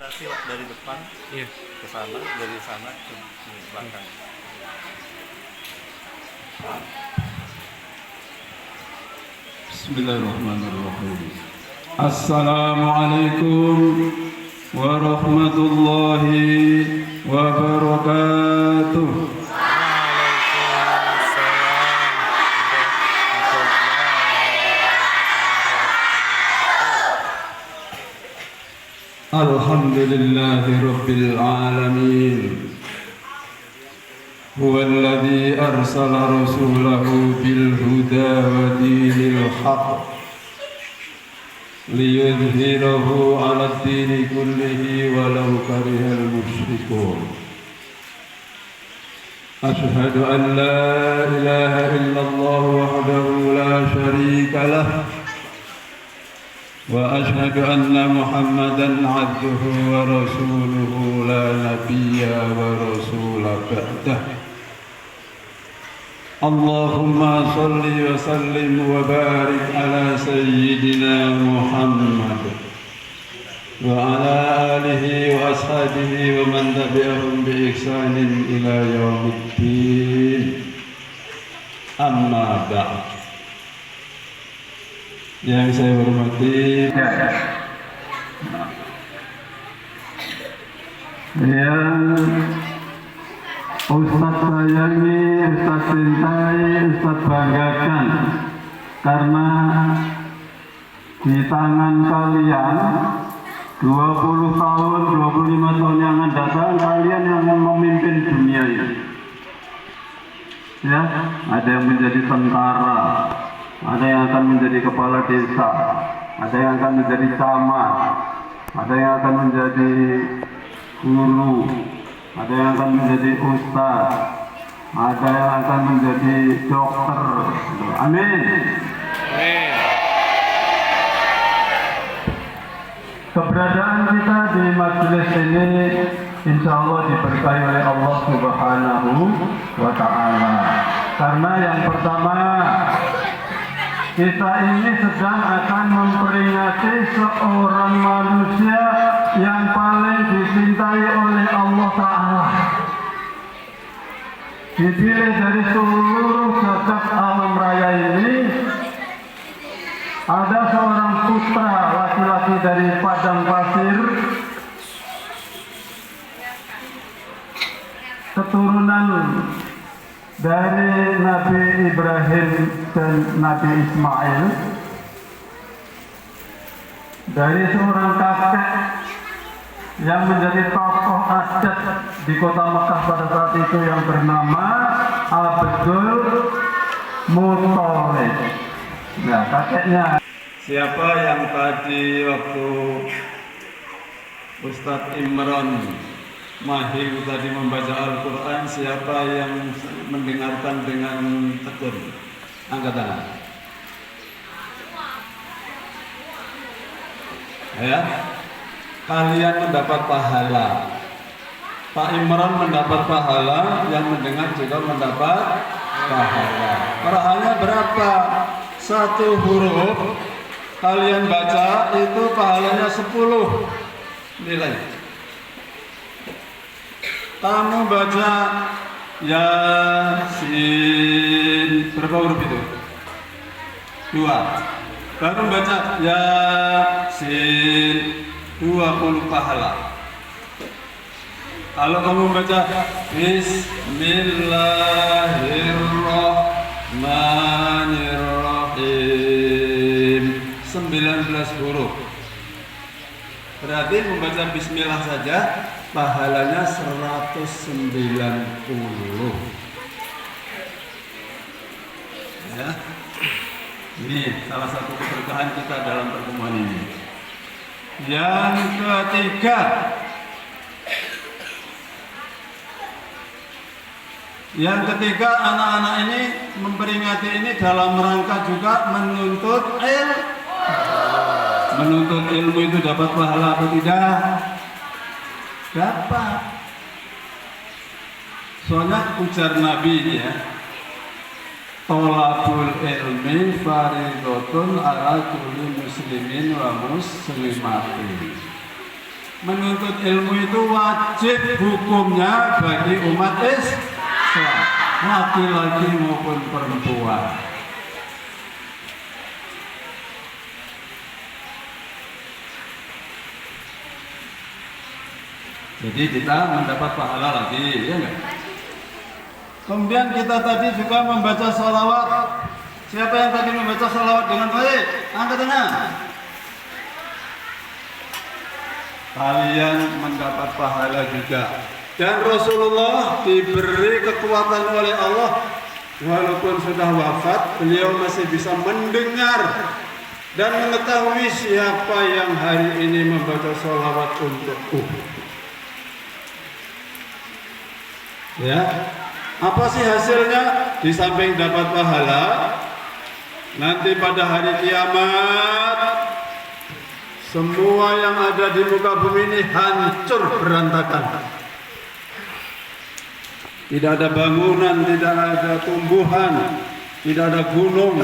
Tadi dari depan Iya. ke sana, dari sana ke belakang. Bismillahirrahmanirrahim. Assalamualaikum warahmatullahi wabarakatuh. Alhamdulillahi rabbil alamin. هو الذي أرسل رسوله بالهدى ودين الحق ليظهره على الدين كله ولو كره المشركون. أشهد أن لا إله إلا الله وحده لا شريك له وأشهد أن محمدا عبده ورسوله لا نبي ورسول بعده. اللهم صل وسلم وبارك على سيدنا محمد وعلى آله وأصحابه ومن تبعهم بإحسان إلى يوم الدين. أما بعد. Yang saya hormati yang Ustaz sayangi, Ustaz cintai, Ustaz banggakan, karena di tangan kalian 20 tahun, 25 tahun yang akan datang, kalian yang akan memimpin dunia ini. Ya, ada yang menjadi tentara, ada yang akan menjadi kepala desa, ada yang akan menjadi camat, ada yang akan menjadi guru, ada yang akan menjadi ustaz, ada yang akan menjadi dokter. Amin. Keberadaan kita di majelis ini insya Allah diberkahi oleh Allah Subhanahu wa Ta'ala. Karena yang pertama, kita ini sedang akan memperingati seorang manusia yang paling dicintai oleh Allah Ta'ala. Dipilih dari seluruh jagat alam raya ini. Ada seorang putra laki-laki dari padang pasir, keturunan dari Nabi Ibrahim dan Nabi Ismail, dari seorang kakek yang menjadi tokoh adat di kota Mekah pada saat itu yang bernama Abdul Muthalib. Nah, kakeknya. Siapa yang tadi waktu Ustadz Imran Mahir tadi membaca Al-Quran, siapa yang mendengarkan dengan tekun? Angkat tangan. Ya, kalian mendapat pahala. Pak Imran mendapat pahala, yang mendengar juga mendapat pahala. Pahalanya berapa? Satu huruf kalian baca itu pahalanya 10 nilai. Kamu baca Yasin, berapa huruf itu? 2. Baru baca Yasin, 20 pahala. Kalau kamu baca Bismillahirrahmanirrahim, 19 huruf. Berarti membaca bismillah saja pahalanya 190. Ya. Ini salah satu keberkahan kita dalam pertemuan ini. Yang ketiga, anak-anak ini memperingati ini dalam rangka juga menuntut ilmu. Menuntut ilmu itu dapat pahala atau tidak? Dapat. Soalnya ujar Nabi ini ya, tolabul ilmi faridotun ala kulli muslimin wa muslimatin. menuntut ilmu itu wajib hukumnya bagi umat Islam, laki-laki maupun perempuan. Jadi kita mendapat pahala lagi, ya enggak? Kemudian kita tadi juga membaca sholawat. Siapa yang tadi membaca sholawat dengan baik? Angkat tangan. Kalian mendapat pahala juga. Dan Rasulullah diberi kekuatan oleh Allah. Walaupun sudah wafat, beliau masih bisa mendengar dan mengetahui siapa yang hari ini membaca sholawat untukku. Ya, apa sih hasilnya? Di samping dapat pahala, nanti pada hari kiamat semua yang ada di muka bumi ini hancur berantakan. Tidak ada bangunan, tidak ada tumbuhan, tidak ada gunung.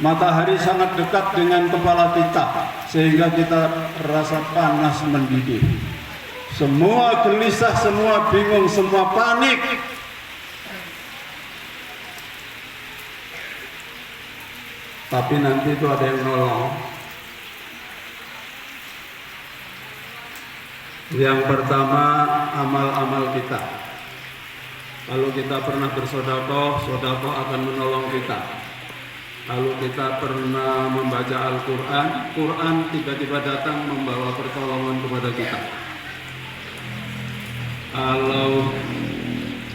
Matahari sangat dekat dengan kepala kita sehingga kita rasa panas mendidih. Semua gelisah, semua bingung, semua panik. Tapi nanti itu ada yang nolong. Yang pertama, amal-amal kita. Kalau kita pernah bersedekah, sedekah akan menolong kita. Kalau kita pernah membaca Al-Quran, Quran tiba-tiba datang membawa pertolongan kepada kita. Kalau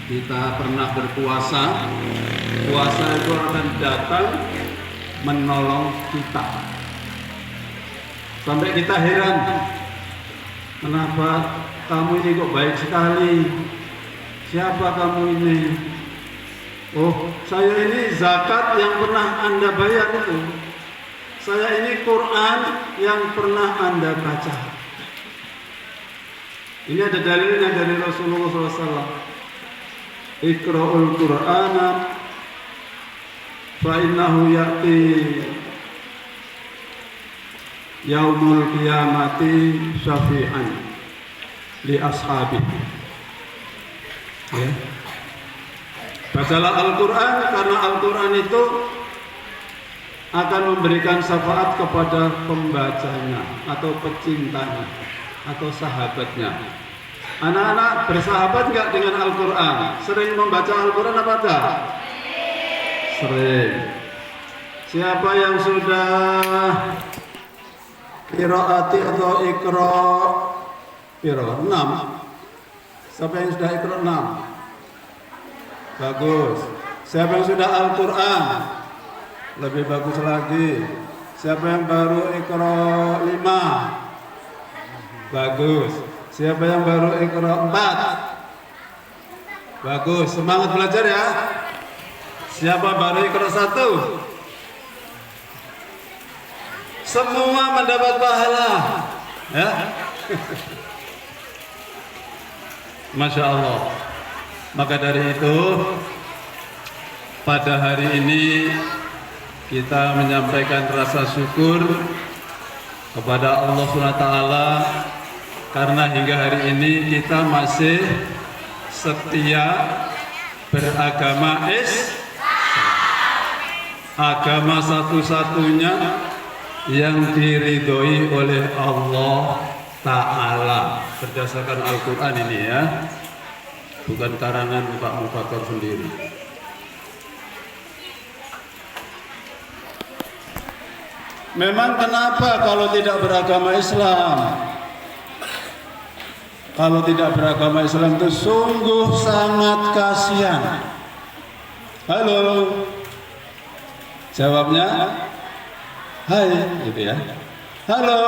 kita pernah berpuasa, puasa itu akan datang menolong kita. Sampai kita heran, kenapa kamu ini kok baik sekali? Siapa kamu ini? Oh, saya ini zakat yang pernah Anda bayar itu. Saya ini Quran yang pernah Anda baca. Ini ada dalilnya dari Rasulullah SAW. Iqra'ul Qur'ana fa innahu ya'ti yaumul qiyamati syafi'an li ashabi. Ya. Bacalah Al-Quran karena Al-Quran itu akan memberikan syafaat kepada pembacanya atau pecintanya atau sahabatnya. Anak-anak bersahabat nggak dengan Al-Quran? Sering membaca Al-Quran apa enggak? Sering. Siapa yang sudah qiraati atau iqra? Qira 6. Siapa yang sudah iqra 6? Bagus. Siapa yang sudah Al-Quran? Lebih bagus lagi. Siapa yang baru iqra 5? Bagus. Siapa yang baru iqra 4? Bagus. Semangat belajar ya. Siapa baru iqra 1? Semua mendapat pahala. Ya. Masya Allah. Maka dari itu pada hari ini kita menyampaikan rasa syukur kepada Allah SWT karena hingga hari ini kita masih setia beragama agama satu-satunya yang diridhoi oleh Allah Ta'ala berdasarkan Al-Quran ini ya, bukan karangan Pak Mufakkar sendiri. Memang kenapa kalau tidak beragama Islam? Kalau tidak beragama Islam itu sungguh sangat kasihan. Halo. Jawabnya hai gitu ya. Halo.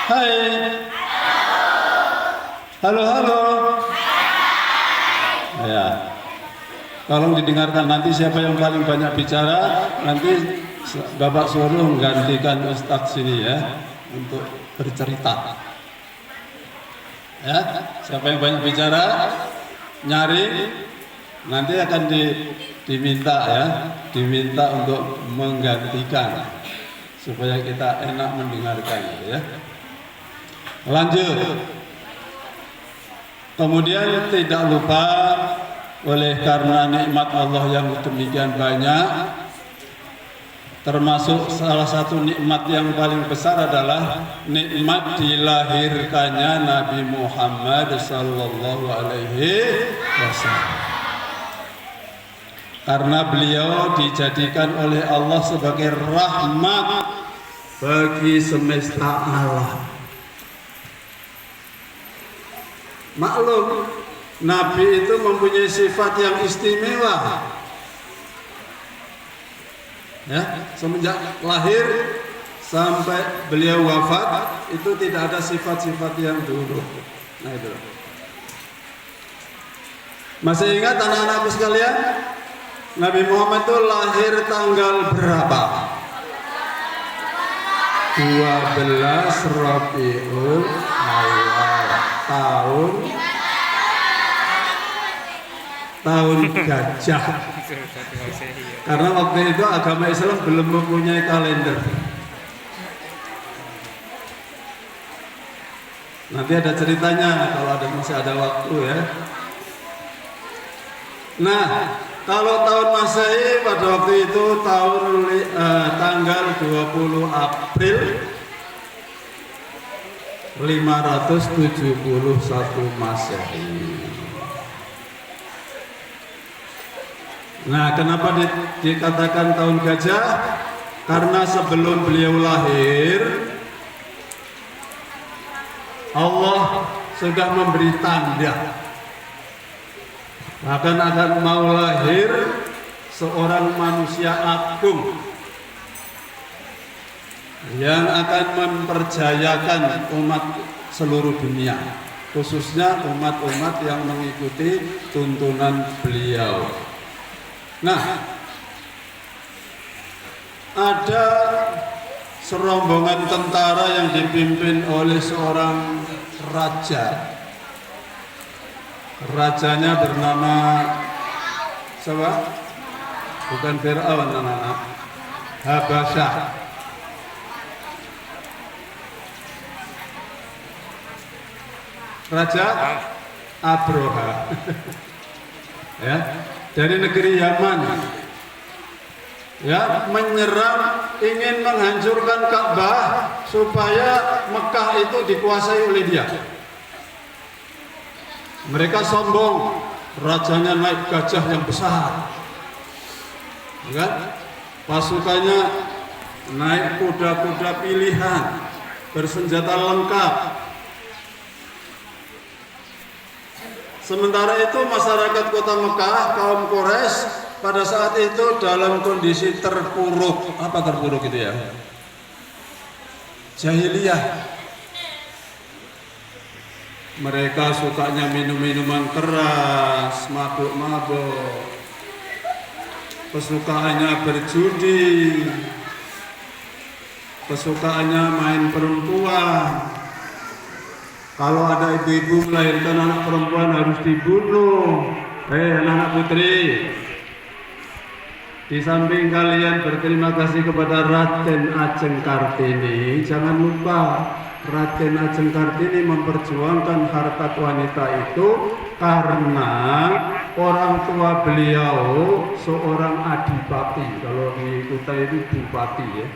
Hai. Halo halo. Ya. Tolong didengarkan, nanti siapa yang paling banyak bicara nanti Bapak suruh menggantikan Ustadz sini ya untuk bercerita. Ya, siapa yang banyak bicara nyari nanti akan diminta ya, diminta untuk menggantikan supaya kita enak mendengarkan ya. Lanjut. Kemudian tidak lupa, oleh karena nikmat Allah yang demikian banyak, termasuk salah satu nikmat yang paling besar adalah nikmat dilahirkannya Nabi Muhammad sallallahu alaihi wasallam. Karena beliau dijadikan oleh Allah sebagai rahmat bagi semesta alam. Maklum, Nabi itu mempunyai sifat yang istimewa. Ya, semenjak lahir sampai beliau wafat itu tidak ada sifat-sifat yang buruk. Nah itu. Masih ingat anak-anakku sekalian? Nabi Muhammad itu lahir tanggal berapa? 12 Rabiul Awal tahun gajah. Karena waktu itu agama Islam belum mempunyai kalender. Nanti ada ceritanya kalau masih ada waktu ya. Nah, kalau tahun Masehi pada waktu itu tanggal 20 April 571 Masehi. Nah, kenapa dikatakan tahun gajah? Karena sebelum beliau lahir, Allah sudah memberi tanda akan mau lahir seorang manusia agung yang akan memperjayakan umat seluruh dunia, khususnya umat-umat yang mengikuti tuntunan beliau. Nah, ada serombongan tentara yang dipimpin oleh seorang raja. Rajanya bernama siapa? Bukan Fir'aun, anak-anak. Habasyah. Raja Abroha. Ya, dari negeri Yaman. Ya, menyerang, ingin menghancurkan Ka'bah supaya Mekah itu dikuasai oleh dia. Mereka sombong, rajanya naik gajah yang besar, kan? Pasukannya naik kuda-kuda pilihan, bersenjata lengkap. Sementara itu masyarakat kota Mekah, kaum Quraisy pada saat itu dalam kondisi terpuruk. Apa terpuruk itu ya? Jahiliyah. Mereka sukanya minum minuman keras, mabuk-mabuk, kesukaannya berjudi, kesukaannya main perempuan. Kalau ada ibu-ibu melahirkan anak perempuan harus dibunuh. Anak putri, di samping kalian berterima kasih kepada Raden Ajeng Kartini, jangan lupa Raden Ajeng Kartini memperjuangkan harkat wanita itu karena orang tua beliau seorang adipati. Kalau di kota itu bupati ya.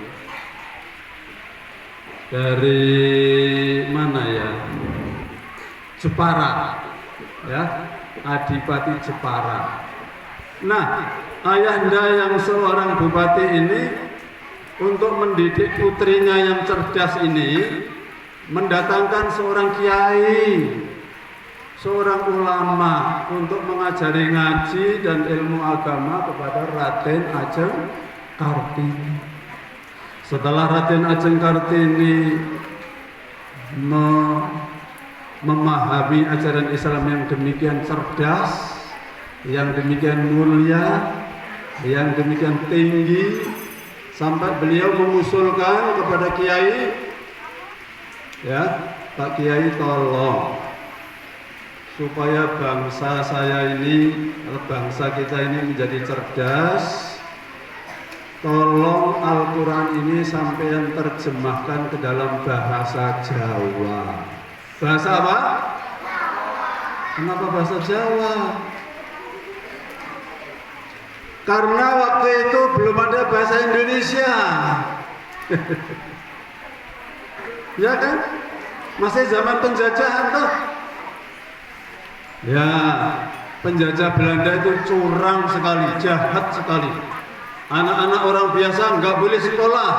Dari mana ya? Jepara ya, adipati Jepara. Nah, ayahanda yang seorang bupati ini untuk mendidik putrinya yang cerdas ini mendatangkan seorang kiai, seorang ulama untuk mengajari ngaji dan ilmu agama kepada Raden Ajeng Kartini. Setelah Raden Ajeng Kartini memahami ajaran Islam yang demikian cerdas, yang demikian mulia, yang demikian tinggi, sampai beliau mengusulkan kepada kiai, ya, Pak Kiai tolong supaya bangsa saya ini, bangsa kita ini menjadi cerdas, tolong Al-Quran ini sampean terjemahkan ke dalam bahasa Jawa. Bahasa apa? Kenapa bahasa Jawa? Karena waktu itu belum ada bahasa Indonesia. Ya kan? Masih zaman penjajahan toh. Ya, penjajah Belanda itu curang sekali, jahat sekali. Anak-anak orang biasa nggak boleh sekolah.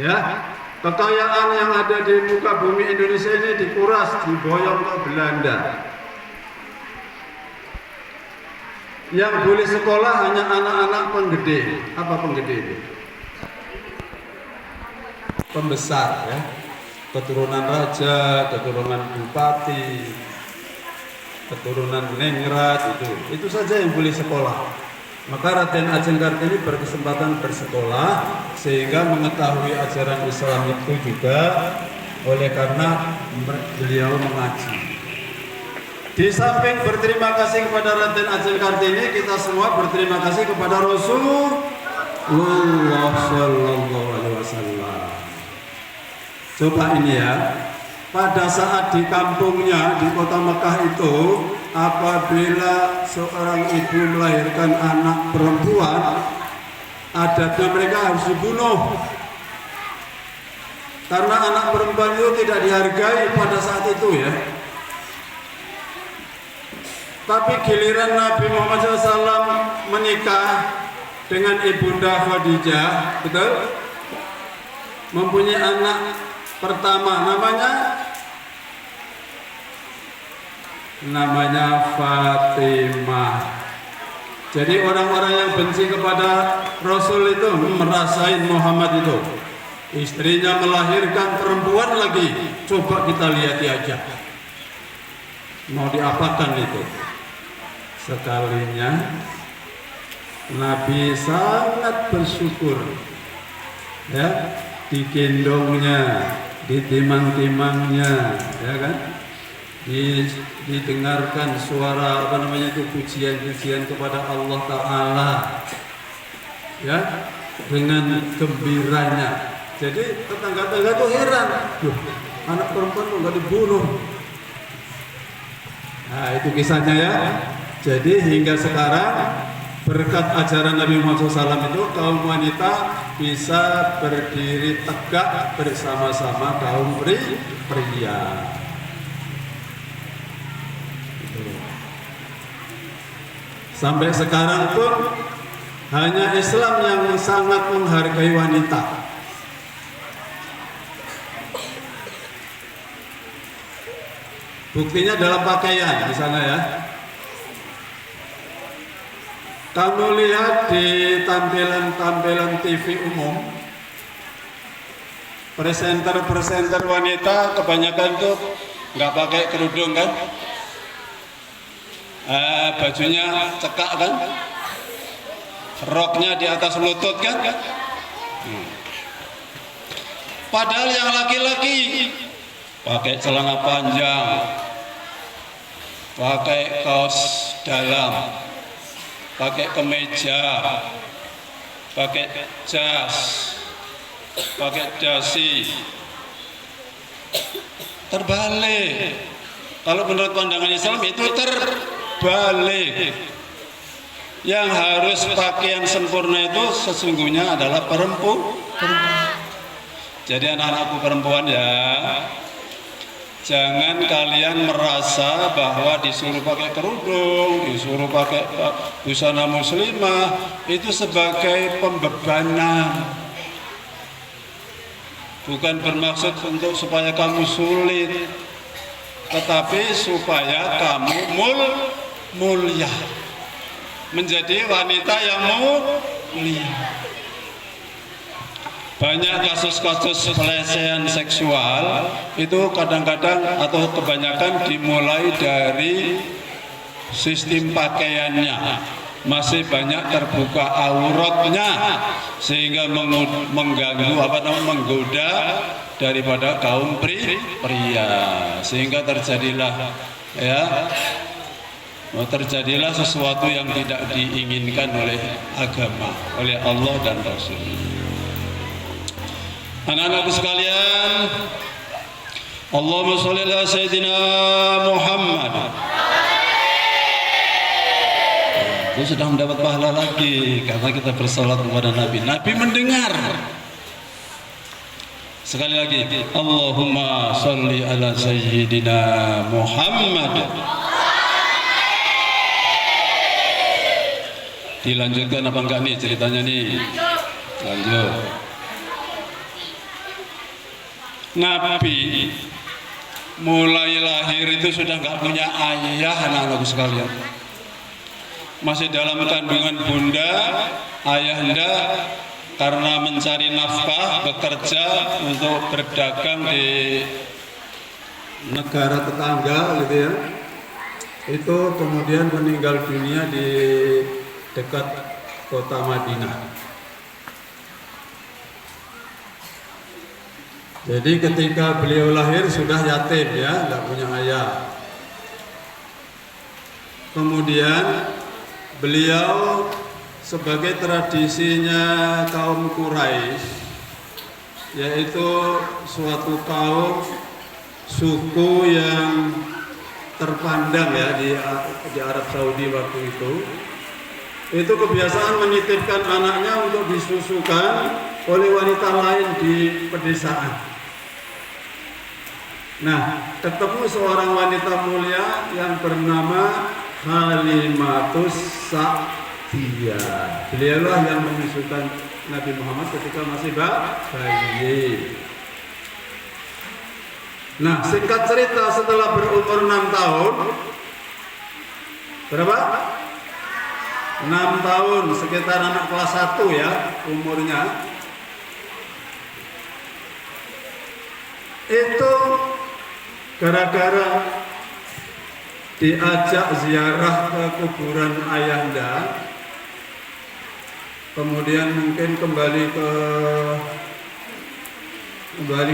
Ya, kekayaan yang ada di muka bumi Indonesia ini dikuras, diboyong ke Belanda. Yang boleh sekolah hanya anak-anak penggede. Apa penggede itu? Pembesar, ya. Keturunan raja, keturunan bupati, keturunan ningrat, itu saja yang boleh sekolah. Maka Raden Ajeng Kartini berkesempatan bersekolah sehingga mengetahui ajaran Islam itu juga oleh karena beliau mengaji. Di samping berterima kasih kepada Raden Ajeng Kartini, kita semua berterima kasih kepada Rasulullah Sallallahu Alaihi Wasallam. Coba ini ya, pada saat di kampungnya di kota Mekah itu, apabila seorang ibu melahirkan anak perempuan, adatnya mereka harus dibunuh. Karena anak perempuan itu tidak dihargai pada saat itu ya. Tapi giliran Nabi Muhammad SAW menikah dengan Ibunda Khadijah, betul? Mempunyai anak pertama, namanya Fatimah. Jadi orang-orang yang benci kepada Rasul itu merasain Muhammad itu istrinya melahirkan perempuan lagi. Coba kita lihat aja, mau diapakan itu. Sekalinya Nabi sangat bersyukur, ya, digendongnya, ditimang-timangnya, ya kan, didengarkan suara itu pujian-pujian kepada Allah Ta'ala, ya, dengan gembiranya. Jadi tetangga-tetangga itu heran, anak perempuan kok nggak dibunuh. Nah itu kisahnya ya. Jadi hingga sekarang berkat ajaran Nabi Muhammad SAW itu kaum wanita bisa berdiri tegak bersama-sama kaum pria. Sampai sekarang pun hanya Islam yang sangat menghargai wanita. Buktinya dalam pakaian misalnya ya. Kamu lihat di tampilan-tampilan TV umum, presenter wanita kebanyakan tuh nggak pakai kerudung kan, bajunya cekak kan, roknya di atas lutut kan. Padahal yang laki-laki pakai celana panjang, pakai kaos dalam, pakai kemeja, pakai jas, pakai dasi. Terbalik. Kalau menurut pandangan Islam itu terbalik. Yang harus pakaian sempurna itu sesungguhnya adalah perempuan. Jadi anak-anakku perempuan ya, jangan kalian merasa bahwa disuruh pakai kerudung, disuruh pakai busana muslimah itu sebagai pembebanan. Bukan bermaksud untuk supaya kamu sulit, tetapi supaya kamu mulia, menjadi wanita yang mulia. Banyak kasus-kasus pelecehan seksual itu kadang-kadang atau kebanyakan dimulai dari sistem pakaiannya. Masih banyak terbuka auratnya sehingga mengganggu menggoda daripada kaum pria, sehingga terjadilah ya terjadilah sesuatu yang tidak diinginkan oleh agama, oleh Allah dan Rasul. Anak-anakku sekalian, Allahumma sholli ala Sayyidina Muhammad. Itu sudah mendapat pahala lagi karena kita bersolat kepada Nabi. Nabi mendengar. Sekali lagi, Allahumma sholli ala Sayyidina Muhammad. Dilanjutkan apa enggak nih ceritanya nih? Lanjut. Nabi mulai lahir itu sudah nggak punya ayah, anak-anakku sekalian. Masih dalam kandungan bunda, ayahanda karena mencari nafkah, bekerja untuk berdagang di negara tetangga gitu ya. Itu kemudian meninggal dunia di dekat kota Madinah. Jadi ketika beliau lahir sudah yatim ya, nggak punya ayah. Kemudian beliau sebagai tradisinya kaum Quraisy, yaitu suatu kaum suku yang terpandang ya di Arab Saudi waktu itu kebiasaan menitipkan anaknya untuk disusukan oleh wanita lain di pedesaan. Nah, ketemu seorang wanita mulia yang bernama Halimatus Sa'diyah. Beliaulah yang menyusukan Nabi Muhammad ketika masih bayi. Nah, singkat cerita, setelah berumur 6 tahun, berapa? 6 tahun, sekitar anak kelas 1 ya umurnya. Itu gara-gara diajak ziarah ke kuburan ayahanda, kemudian mungkin kembali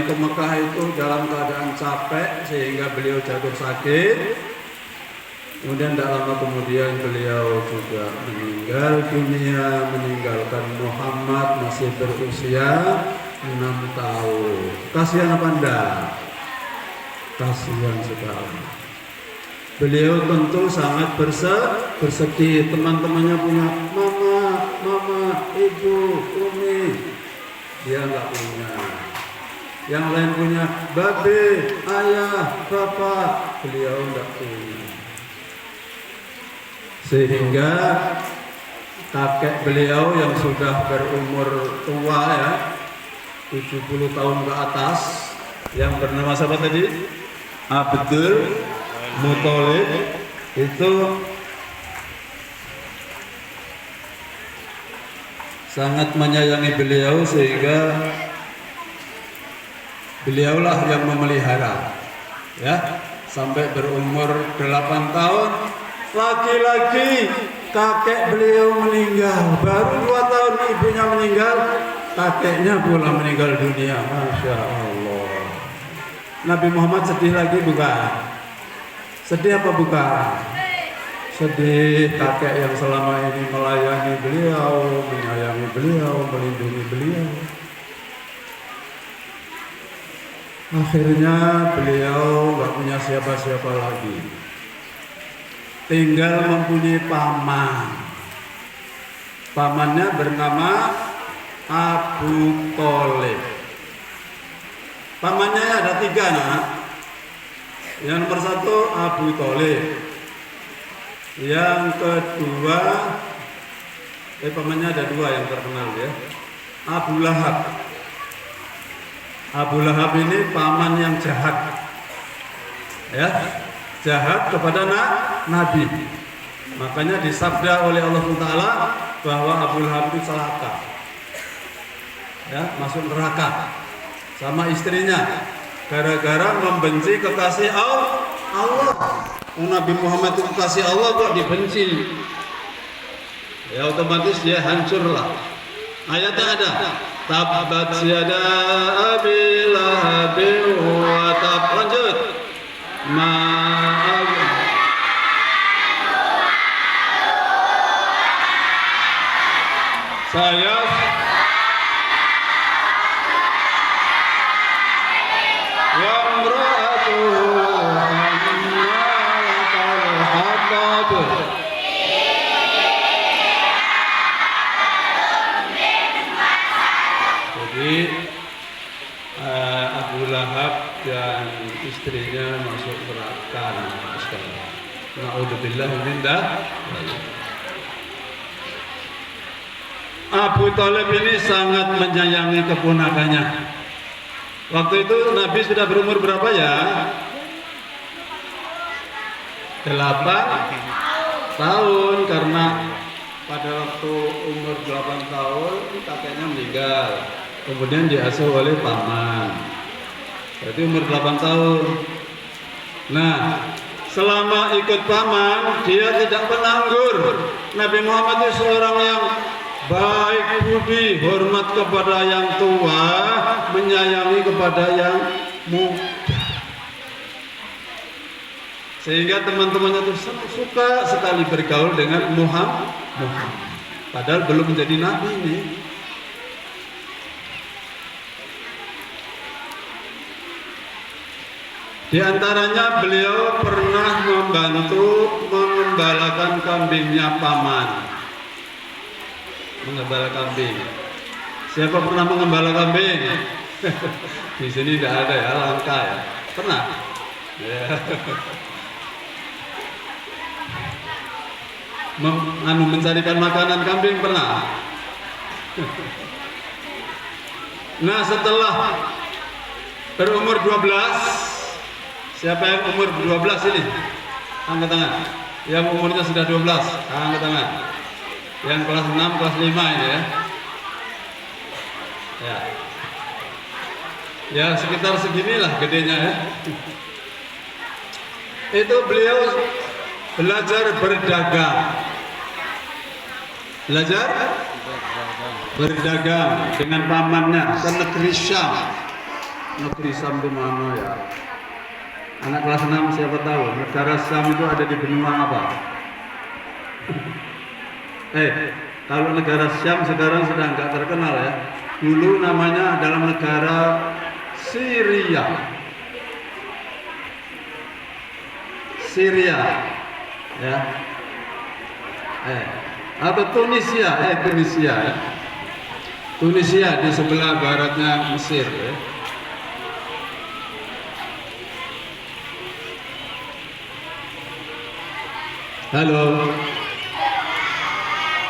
ke Mekah itu dalam keadaan capek sehingga beliau jatuh sakit. Kemudian tidak lama kemudian beliau juga meninggal dunia, meninggalkan Muhammad masih berusia 6 tahun. Kasihan apa enggak? Kasihan sekali. Beliau tentu sangat bersedih. Teman-temannya punya mama, ibu, umi. Dia enggak punya. Yang lain punya babe, ayah, bapak. Beliau enggak punya. Sehingga kakek beliau yang sudah berumur tua ya, 70 tahun ke atas, yang bernama siapa tadi? Abdul Muthalib, itu sangat menyayangi beliau sehingga beliaulah yang memelihara ya sampai berumur 8 tahun. Lagi-lagi kakek beliau meninggal, baru 2 tahun ibunya meninggal, kakeknya pula meninggal dunia. Masya Allah. Nabi Muhammad sedih lagi bukan? Sedih apa bukan? Sedih. Kakek yang selama ini melayani beliau, menyayangi beliau, melindungi beliau, akhirnya beliau gak punya siapa-siapa lagi. Tinggal mempunyai paman. Pamannya bernama Abu Thalib. Pamannya ada 3 nak. Yang nomor 1 Abu Thalib. Yang kedua, pamannya ada 2 yang terkenal ya. Abu Lahab. Abu Lahab ini paman yang jahat. Ya. Jahat kepada Nabi. Makanya disabda oleh Allah Taala bahwa Abu Lahab itu celaka, ya, masuk neraka sama istrinya gara-gara membenci kekasih Allah. Nabi Muhammad itu kekasih Allah kok dibenci, ya otomatis dia hancurlah. Ayatnya ada, tabbat yada abi lahabin wa tab. Lanjut. wa imra'atuhu hammalatal hatab. Jadi Abu Lahab dan istrinya masuk neraka. Na'udzubillah min dzalik. Abu Thalib ini sangat menyayangi keponakannya. Waktu itu Nabi sudah berumur berapa ya? 8 tahun, karena pada waktu umur 8 tahun kakeknya meninggal. Kemudian diasuh oleh paman. Berarti umur 8 tahun. Nah, selama ikut paman dia tidak penganggur. Nabi Muhammad itu seorang yang baik budi, hormat kepada yang tua, menyayangi kepada yang muda. Sehingga teman-temannya itu suka sekali bergaul dengan Muhammad. Padahal belum menjadi nabi ini. Di antaranya beliau pernah membantu mengembalakan kambingnya paman. Mengembala kambing. Siapa pernah mengembala kambing? Di sini tidak ada ya, langka ya. Pernah? Ya. Mencarikan makanan kambing pernah? Nah, setelah berumur 12, siapa yang umur 12 ini? Angkat tangan. Yang umurnya sudah 12, angkat tangan. Yang kelas 6, kelas 5 ini ya. Ya, sekitar seginilah gedenya ya. Itu beliau belajar berdagang. Belajar berdagang dengan pamannya ke negeri Syam. Negeri Syam itu mana ya? Anak kelas 6 siapa tahu? Negara Syam itu ada di benua apa? Kalau negara Syam sekarang sudah nggak terkenal ya. Dulu namanya dalam negara Syria. Ya. Atau Tunisia ya. Tunisia di sebelah baratnya Mesir ya. Halo.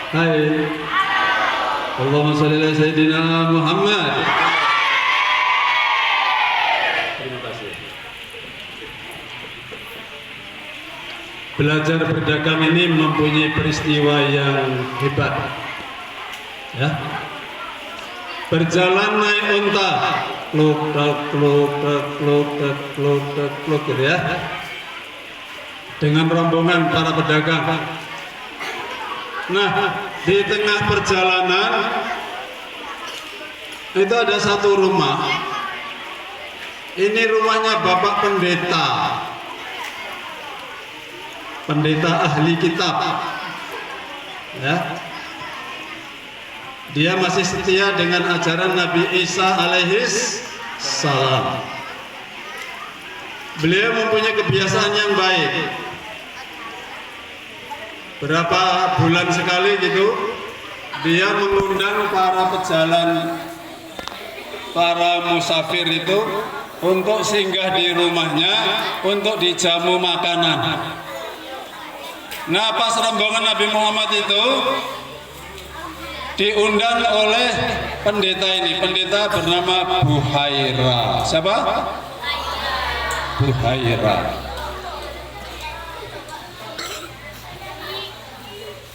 Hai. Allahumma shalli ala sayyidina Muhammad. Terima kasih. Belajar berdagang ini mempunyai peristiwa yang hebat. Ya. Berjalan naik unta, kluk gitu ya. Dengan rombongan para pedagang. Nah, di tengah perjalanan itu ada satu rumah. Ini rumahnya Bapak Pendeta. Pendeta ahli kitab. Ya. Dia masih setia dengan ajaran Nabi Isa alaihis salam. Beliau mempunyai kebiasaan yang baik. Berapa bulan sekali gitu, dia mengundang para pejalan, para musafir itu untuk singgah di rumahnya, untuk dijamu makanan. Nah, pas rombongan Nabi Muhammad itu diundang oleh pendeta ini. Pendeta bernama Buhaira. Siapa? Buhaira.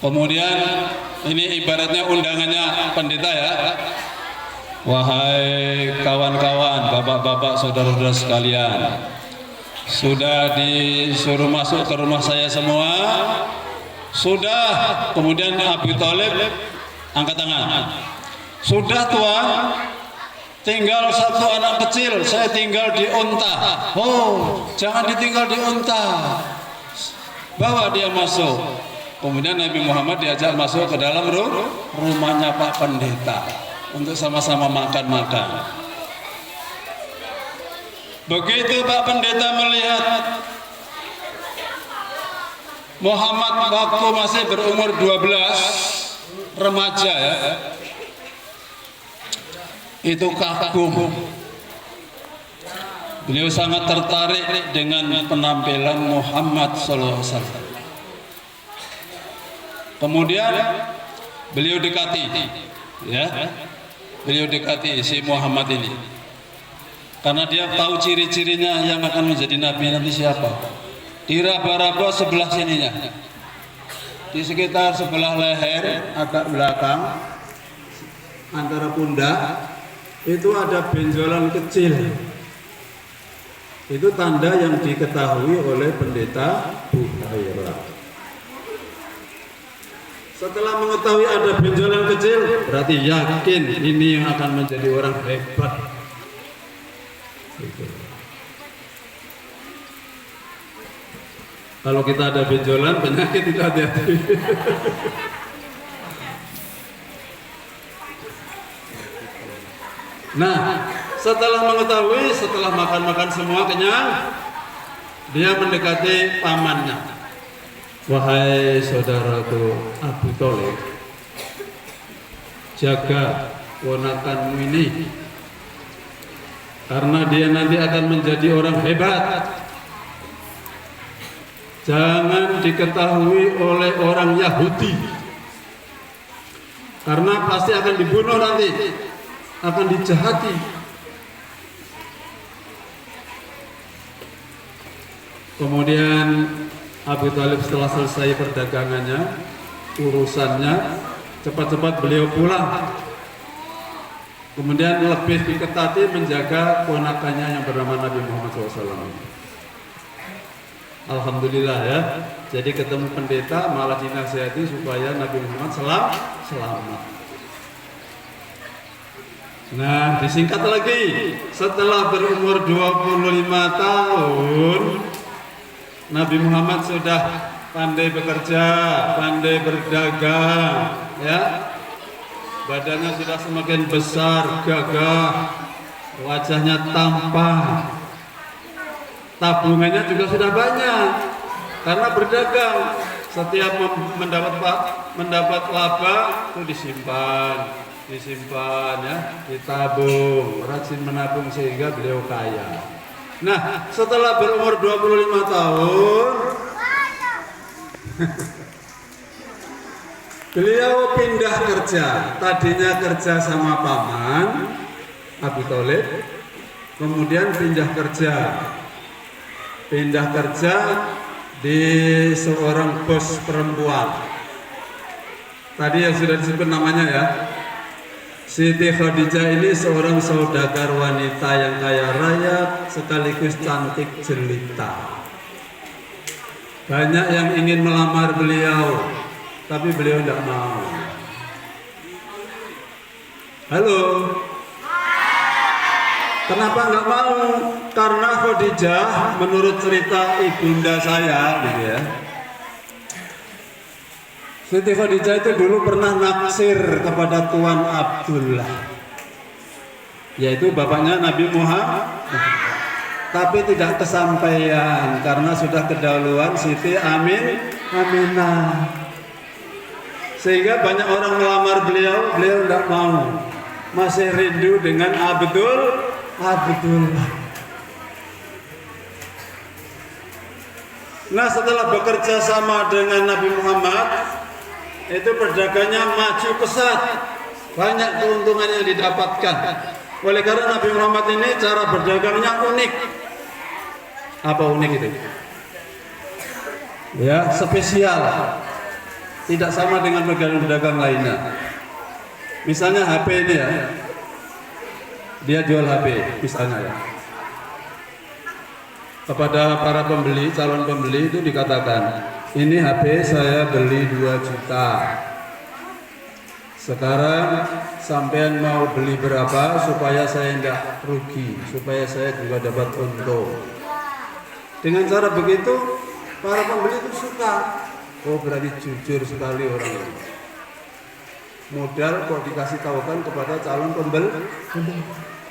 Kemudian ini ibaratnya undangannya pendeta ya. Wahai kawan-kawan, bapak-bapak, saudara-saudara sekalian, sudah disuruh masuk ke rumah saya semua? Sudah. Kemudian Abu Thalib angkat tangan. Sudah Tuan. Tinggal satu anak kecil, saya tinggal di unta. Oh, jangan ditinggal di unta. Bawa dia masuk. Kemudian Nabi Muhammad diajak masuk ke dalam rumahnya Pak Pendeta untuk sama-sama makan-makan. Begitu Pak Pendeta melihat Muhammad waktu masih berumur 12, remaja ya, itu kagum. Beliau sangat tertarik dengan penampilan Muhammad SAW. Kemudian beliau dekati, ya, beliau dekati si Muhammad ini, karena dia tahu ciri-cirinya yang akan menjadi nabi nanti siapa. Diraba-raba sebelah sininya, di sekitar sebelah leher, agak belakang, antara pundak, itu ada benjolan kecil. Itu tanda yang diketahui oleh Pendeta Buhairah. Setelah mengetahui ada benjolan kecil, berarti yakin ini yang akan menjadi orang hebat. Kalau kita ada benjolan, penyakit itu hati-hati. Nah, setelah mengetahui, setelah makan-makan semua kenyang, dia mendekati pamannya. Wahai saudaraku Abu Thalib, jaga ponakanmu ini, karena dia nanti akan menjadi orang hebat. Jangan diketahui oleh orang Yahudi, karena pasti akan dibunuh nanti, akan dijahati. Kemudian Abu Thalib setelah selesai perdagangannya, urusannya, cepat-cepat beliau pulang. Kemudian lebih diketati menjaga ponakannya yang bernama Nabi Muhammad SAW. Alhamdulillah ya. Jadi ketemu pendeta malah dinasihati supaya Nabi Muhammad selamat. Nah, disingkat lagi, setelah berumur 25 tahun, Nabi Muhammad sudah pandai bekerja, pandai berdagang, ya. Badannya sudah semakin besar, gagah, wajahnya tampan. Tabungannya juga sudah banyak karena berdagang. Setiap mendapat laba itu disimpan ya, ditabung, rajin menabung sehingga beliau kaya. Nah, setelah berumur 25 tahun beliau pindah kerja. Tadinya kerja sama paman Abu Thalib, kemudian pindah kerja di seorang bos perempuan. Tadi yang sudah disebut namanya ya, Siti Khadijah ini seorang saudagar wanita yang kaya raya sekaligus cantik jelita. Banyak yang ingin melamar beliau, tapi beliau tidak mau. Halo. Kenapa nggak mau? Karena Khadijah menurut cerita ibunda saya, gitu ya. Siti Khadijah itu dulu pernah naksir kepada Tuan Abdullah, yaitu bapaknya Nabi Muhammad, tapi tidak kesampaian karena sudah kedahuluan Siti Aminah. Sehingga banyak orang melamar beliau tidak mau, masih rindu dengan Abdullah. Nah, setelah bekerja sama dengan Nabi Muhammad, itu perdagangnya maju pesat, banyak keuntungan yang didapatkan. Oleh karena Nabi Muhammad ini cara berdagangnya unik. Apa unik itu? Ya, spesial. Tidak sama dengan pedagang lainnya. Misalnya HP ini ya, dia jual HP misalnya ya. Kepada para pembeli, calon pembeli itu dikatakan, ini HP saya beli 2 juta. Sekarang sampean mau beli berapa supaya saya tidak rugi, supaya saya juga dapat untung. Dengan cara begitu, para pembeli itu suka. Oh, berarti jujur sekali orang ini. Modal kok dikasih tahukan kepada calon pembeli.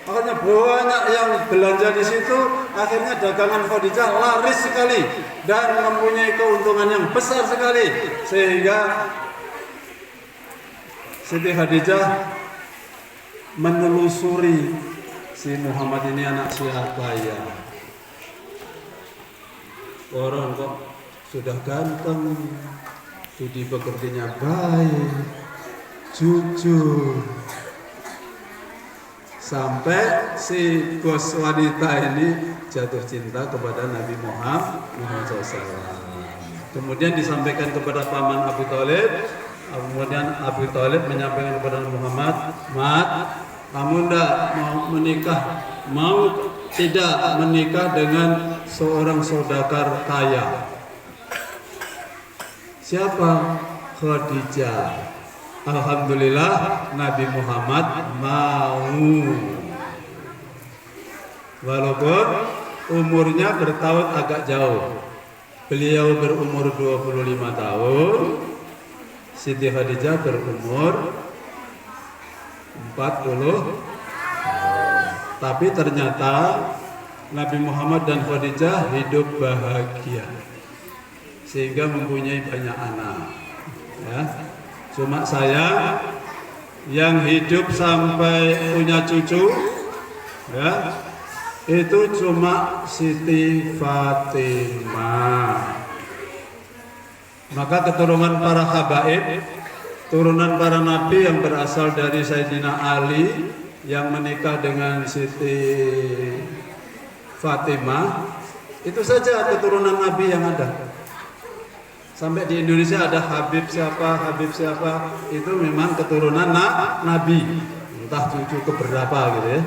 Makanya banyak yang belanja di situ, akhirnya dagangan Khadijah laris sekali dan mempunyai keuntungan yang besar sekali, sehingga Siti Khadijah menelusuri si Muhammad ini anak siapa ya. Orang kok sudah ganteng, budi pekertinya baik, jujur. Sampai si bos wanita ini jatuh cinta kepada Nabi Muhammad SAW. Kemudian disampaikan kepada paman Abu Thalib. Kemudian Abu Thalib menyampaikan kepada Muhammad, "Mat, kamu tidak mau menikah, mau tidak menikah dengan seorang saudagar kaya?" Siapa? Khadijah. Alhamdulillah Nabi Muhammad mau. Walaupun umurnya bertahun agak jauh. Beliau berumur 25 tahun, Siti Khadijah berumur 40. Tapi ternyata Nabi Muhammad dan Khadijah hidup bahagia sehingga mempunyai banyak anak. Ya. Cuma saya yang hidup sampai punya cucu, ya, itu cuma Siti Fatimah. Maka keturunan para habaib, turunan para nabi yang berasal dari Sayyidina Ali yang menikah dengan Siti Fatimah, itu saja keturunan nabi yang ada. Sampai di Indonesia ada Habib siapa, itu memang keturunan nabi, entah cucu keberapa gitu ya.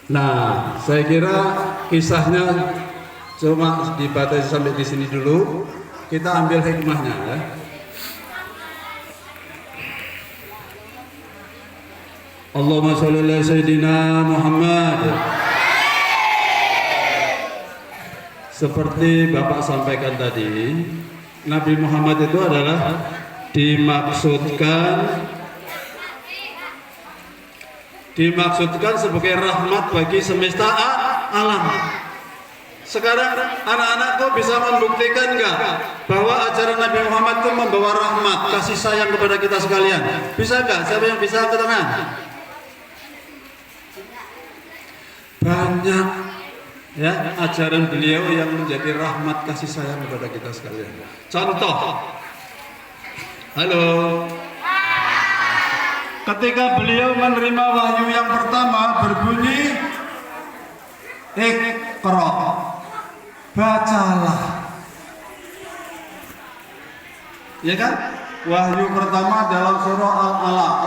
Nah, saya kira kisahnya cuma dibatasi sampai di sini dulu. Kita ambil hikmahnya ya. Allahumma sholli ala sayyidina Muhammad. Seperti Bapak sampaikan tadi, Nabi Muhammad itu adalah dimaksudkan sebagai rahmat bagi semesta alam. Sekarang anak-anak kok bisa membuktikan enggak bahwa ajaran Nabi Muhammad itu membawa rahmat, kasih sayang kepada kita sekalian? Bisa enggak? Siapa yang bisa angkat tangan? Banyak ya ajaran beliau yang menjadi rahmat kasih sayang kepada kita sekalian. Contoh, halo, ketika beliau menerima wahyu yang pertama berbunyi Iqra, bacalah, ya kan? Wahyu pertama dalam surah Al-Alaq,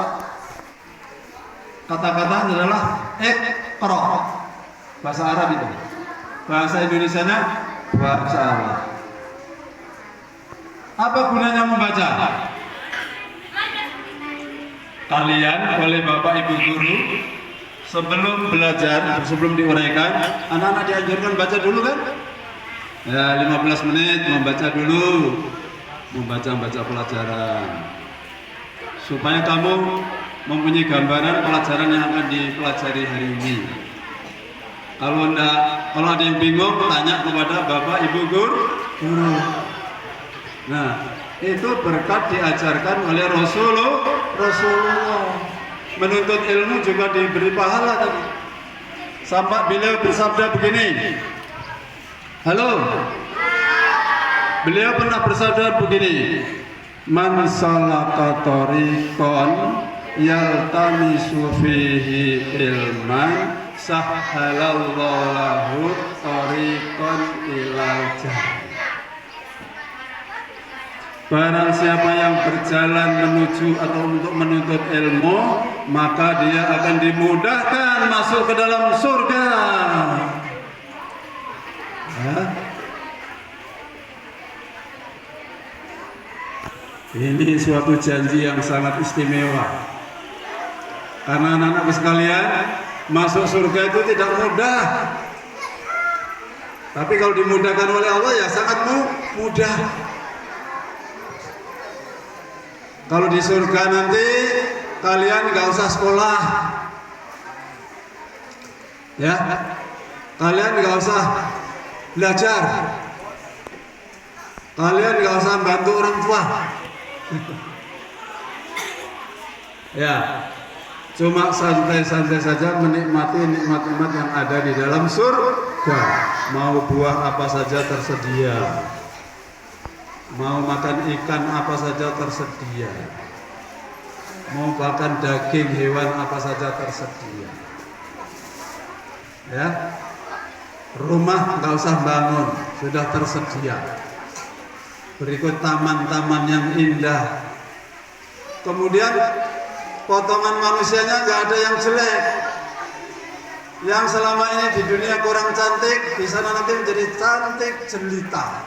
kata-kata adalah Iqra, bahasa Arab itu. Bahasa Indonesianya bahasa Arab. Apa gunanya membaca? Kalian oleh Bapak Ibu guru sebelum belajar, sebelum diuraikan, anak-anak dianjurkan baca dulu kan? Ya 15 menit membaca dulu, membaca pelajaran, supaya kamu mempunyai gambaran pelajaran yang akan dipelajari hari ini. Kalau ada yang bingung, tanya kepada Bapak Ibu guru. Nah, itu berkat diajarkan oleh Rasulullah. Menuntut ilmu juga diberi pahala tadi. Sampai beliau bersabda begini. Halo. Beliau pernah bersabda begini. Man salaka tariqan yaltamisu fihi ilman sahhalallahu lahu tariqan ilal jannah. Barang siapa yang berjalan menuju atau untuk menuntut ilmu, maka dia akan dimudahkan masuk ke dalam surga. Ya. Ini suatu janji yang sangat istimewa. Karena anak-anak sekalian, masuk surga itu tidak mudah. Tapi kalau dimudahkan oleh Allah ya sangat mudah. Kalau di surga nanti kalian nggak usah sekolah, ya, kalian nggak usah belajar, kalian nggak usah bantu orang tua, ya, cuma santai-santai saja menikmati nikmat-nikmat yang ada di dalam surga. Mau buah apa saja tersedia, mau makan ikan apa saja tersedia, mau makan daging hewan apa saja tersedia, ya. Rumah nggak usah bangun, sudah tersedia. Berikut taman-taman yang indah. Kemudian potongan manusianya nggak ada yang jelek. Yang selama ini di dunia kurang cantik, di sana nanti menjadi cantik jelita.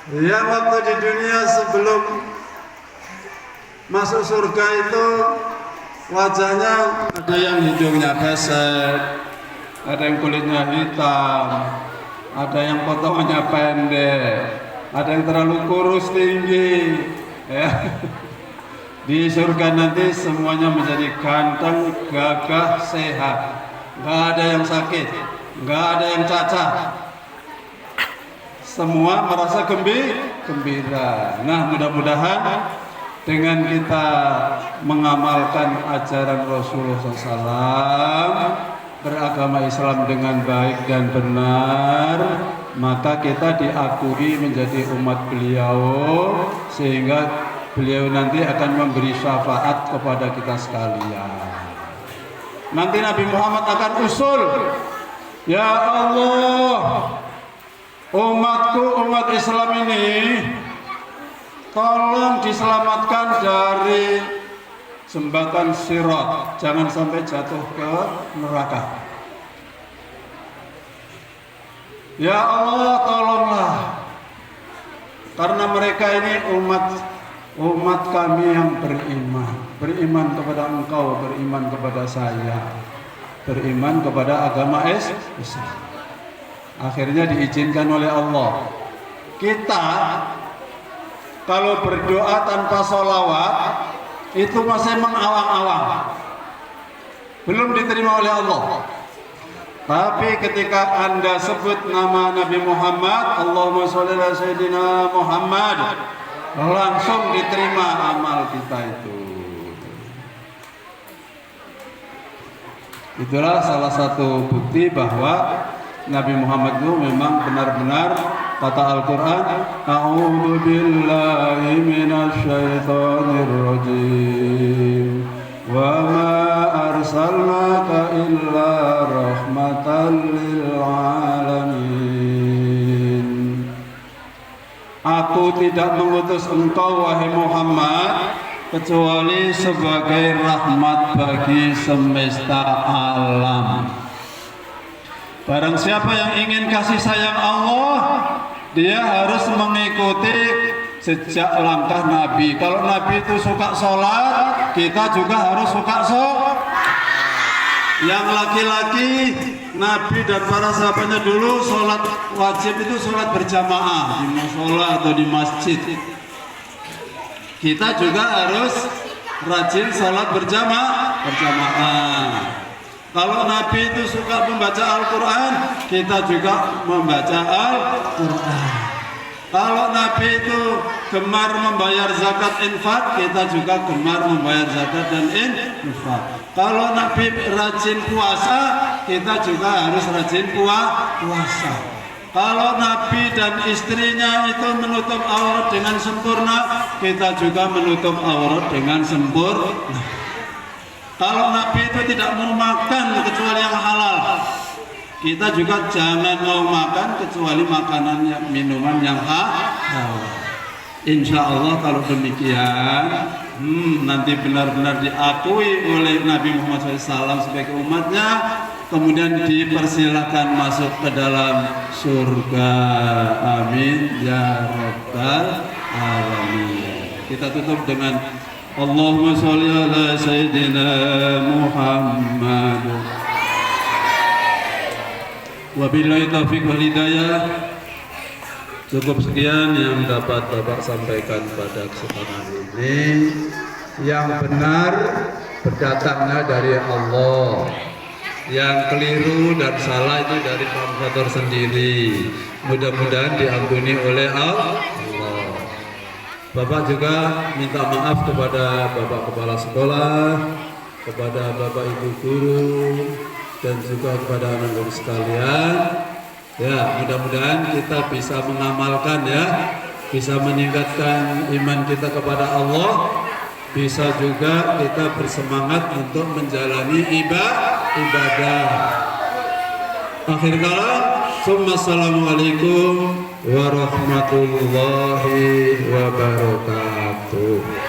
Yang waktu di dunia sebelum masuk surga itu wajahnya ada yang hidungnya pesek, ada yang kulitnya hitam, ada yang potongannya pendek, ada yang terlalu kurus tinggi, ya. Di surga nanti semuanya menjadi ganteng, gagah, sehat, nggak ada yang sakit, nggak ada yang cacat, semua merasa gembira. Nah, mudah-mudahan dengan kita mengamalkan ajaran Rasulullah SAW, beragama Islam dengan baik dan benar, maka kita diakui menjadi umat beliau, sehingga beliau nanti akan memberi syafaat kepada kita sekalian. Nanti Nabi Muhammad akan usul, ya Allah, umatku, umat Islam ini tolong diselamatkan dari jembatan Sirat, jangan sampai jatuh ke neraka. Ya Allah, tolonglah, karena mereka ini umat kami yang beriman kepada Engkau, beriman kepada saya, beriman kepada agama Islam. Akhirnya diizinkan oleh Allah. Kita kalau berdoa tanpa sholawat itu masih mengawang-awang, belum diterima oleh Allah. Tapi ketika Anda sebut nama Nabi Muhammad, Allahumma sholli ala Sayyidina Muhammad, langsung diterima amal kita itu. Itulah salah satu bukti bahwa Nabi Muhammad itu memang benar-benar, kata Al-Quran, A'udzu billahi minasyaitonir rajim, wa ma arsalnaka illa rahmatan lil alamin. Aku tidak mengutus engkau wahai Muhammad kecuali sebagai rahmat bagi semesta alam. Barang siapa yang ingin kasih sayang Allah, dia harus mengikuti sejak langkah Nabi. Kalau Nabi itu suka sholat, kita juga harus suka sholat. Yang laki-laki, Nabi dan para sahabatnya dulu sholat wajib itu sholat berjamaah di musola atau di masjid. Kita juga harus rajin sholat berjamaah. Kalau Nabi itu suka membaca Al-Quran, kita juga membaca Al-Quran. Kalau Nabi itu gemar membayar zakat infak, kita juga gemar membayar zakat dan infak. Kalau Nabi rajin puasa, kita juga harus rajin puasa. Kalau Nabi dan istrinya itu menutup aurat dengan sempurna, kita juga menutup aurat dengan sempurna. Kalau Nabi itu tidak mau makan kecuali yang halal, kita juga jangan mau makan kecuali makanan yang minuman yang halal. Insya Allah kalau demikian, nanti benar-benar diakui oleh Nabi Muhammad SAW sebagai umatnya, kemudian dipersilakan masuk ke dalam surga. Amin ya rabbal alamin. Kita tutup dengan Allahumma sholli ala Sayyidina Muhammad. Wabillahi taufiq wal hidayah. Cukup sekian yang dapat Bapak sampaikan pada kesempatan ini. Yang benar berdatangnya dari Allah, yang keliru dan salah itu dari promotor sendiri. Mudah-mudahan diampuni oleh Allah. Bapak juga minta maaf kepada Bapak Kepala Sekolah, kepada Bapak Ibu Guru, dan juga kepada anak-anak sekalian. Ya, mudah-mudahan kita bisa mengamalkan ya, bisa meningkatkan iman kita kepada Allah, bisa juga kita bersemangat untuk menjalani ibadah. Akhir kala, assalamualaikum warahmatullahi wabarakatuh.